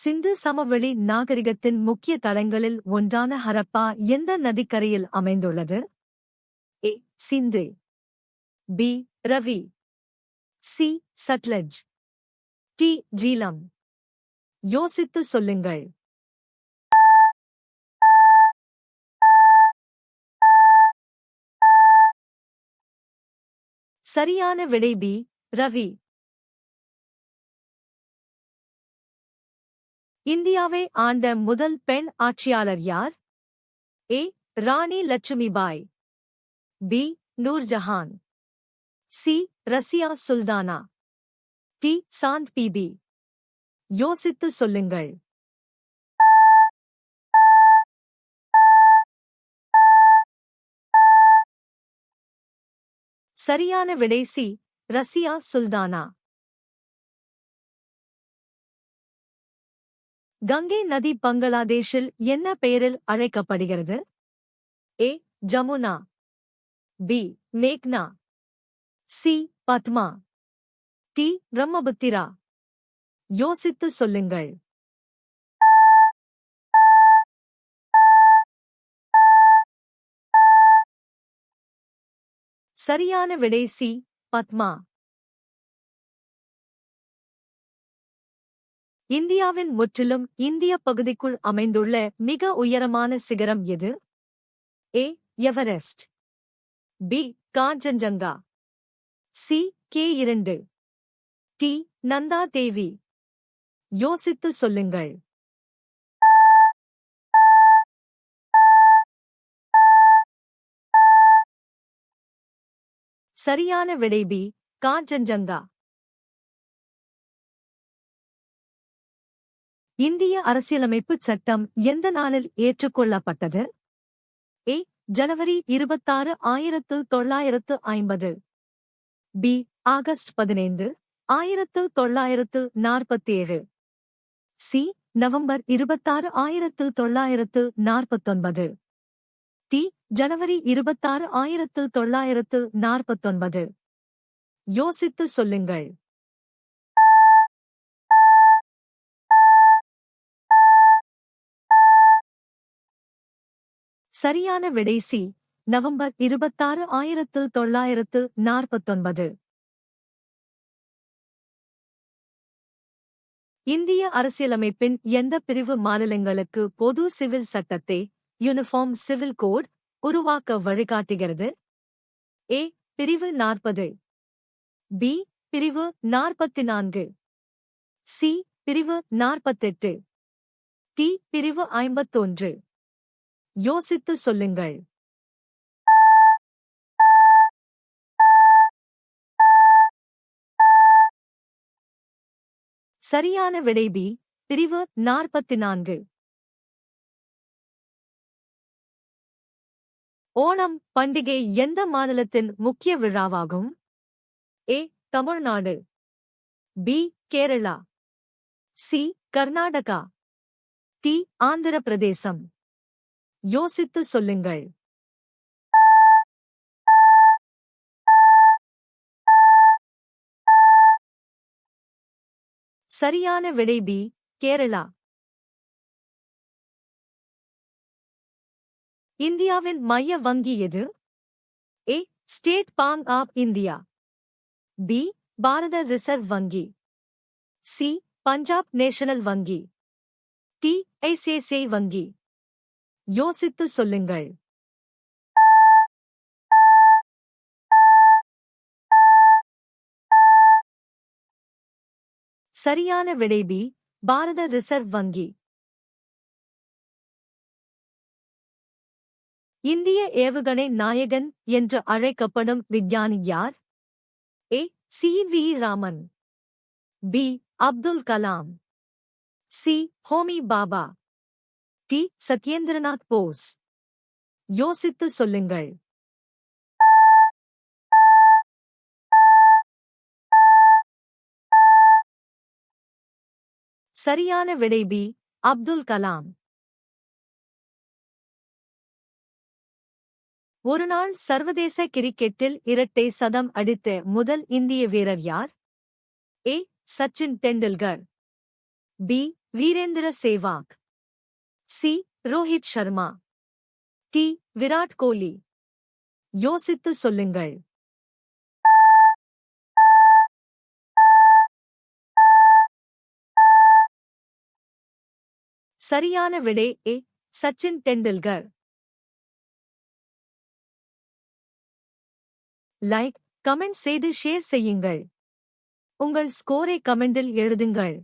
சிந்து சமவெளி நாகரிகத்தின் முக்கிய தளங்களில் ஒன்றான ஹரப்பா எந்த நதிக்கரையில் அமைந்துள்ளது? A. Sindhu. B. Ravi. C. Sutlej. D. Jhelum. யோசித்து சொல்லுங்கள். சரியான விடை பி. ரவி. இந்தியாவை ஆண்ட முதல் பெண் ஆட்சியாளர் யார்? A. Rani Lakshmibai. B. Nurjahan. C. Razia Sultana. D. Chand Bibi. யோசித்து சொல்லுங்கள். சரியான விடை சி. ரசியா சுல்தானா. கங்கை நதி பங்களாதேஷில் என்ன பெயரில் அழைக்கப்படுகிறது? ஏ. ஜமுனா. பி. மேக்னா. சி. பத்மா. டி. பிரம்மபுத்திரா. யோசித்து சொல்லுங்கள். சரியான விடை சி. பத்மா. இந்தியாவின் முற்றிலும் இந்திய பகுதிக்குள் அமைந்துள்ள மிக உயரமான சிகரம் எது? A. Everest. B. Kangchenjunga. C. K2. D. Nanda Devi. யோசித்து சொல்லுங்கள். சரியான விடை பி. காஞ்சன்ஜங்கா. இந்திய அரசியலமைப்புச் சட்டம் எந்த நாளில் ஏற்றுக்கொள்ளப்பட்டது? ஏ. ஜனவரி 26, 1950. பி. ஆகஸ்ட் 15, 1947. சி. நவம்பர் 26, 1949. டி. ஜனவரி 26, 1949. யோசித்து சொல்லுங்கள். சரியான விடை சி. நவம்பர் 26, 1949. இந்திய அரசியலமைப்பின் எந்த பிரிவு மாநிலங்களுக்கு பொது சிவில் சட்டத்தை யூனிஃபார்ம் சிவில் கோட் உருவாக்க வழிகாட்டுகிறது? ஏ. பிரிவு 40. பி. பிரிவு 44. சி. பிரிவு 48. டி. பிரிவு 51. யோசித்து சொல்லுங்கள். சரியான விடை பி. பிரிவு 44. ஓணம் பண்டிகை எந்த மாநிலத்தின் முக்கிய விழாவாகும்? A. Tamil Nadu. B. Kerala. C. Karnataka. D. Andhra பிரதேசம். யோசித்து சொல்லுங்கள். சரியான விடை பி. கேரளா. இந்தியாவின் மைய வங்கி எது? A. State Bank of India. B. Bharat reserve வங்கி. சி. பஞ்சாப் நேஷனல் வங்கி. டி. ஐசிஐசிஐ வங்கி. யோசித்து சொல்லுங்கள். சரியான விடை பி. பாரத ரிசர்வ் வங்கி. இந்திய ஏவுகணை நாயகன் என்று அழைக்கப்படும் விஞ்ஞானி யார்? A. C. V. Raman. B. Abdul Kalam. C. Homi Bhabha. D. Satyendranath Bose. யோசித்து சொல்லுங்கள். சரியான விடை பி. அப்துல் கலாம். ஒருநாள் சர்வதேச கிரிக்கெட்டில் இரட்டை சதம் அடித்த முதல் இந்திய வீரர் யார்? A. Sachin Tendulkar. B. Virender Sehwag. C. Rohit Sharma. D. Virat Kohli. யோசித்து சொல்லுங்கள். சரியான விடை A. Sachin Tendulkar. Like, comment செய்து ஷேர் செய்யுங்கள். உங்கள் ஸ்கோரை கமெண்டில் எழுதுங்கள்.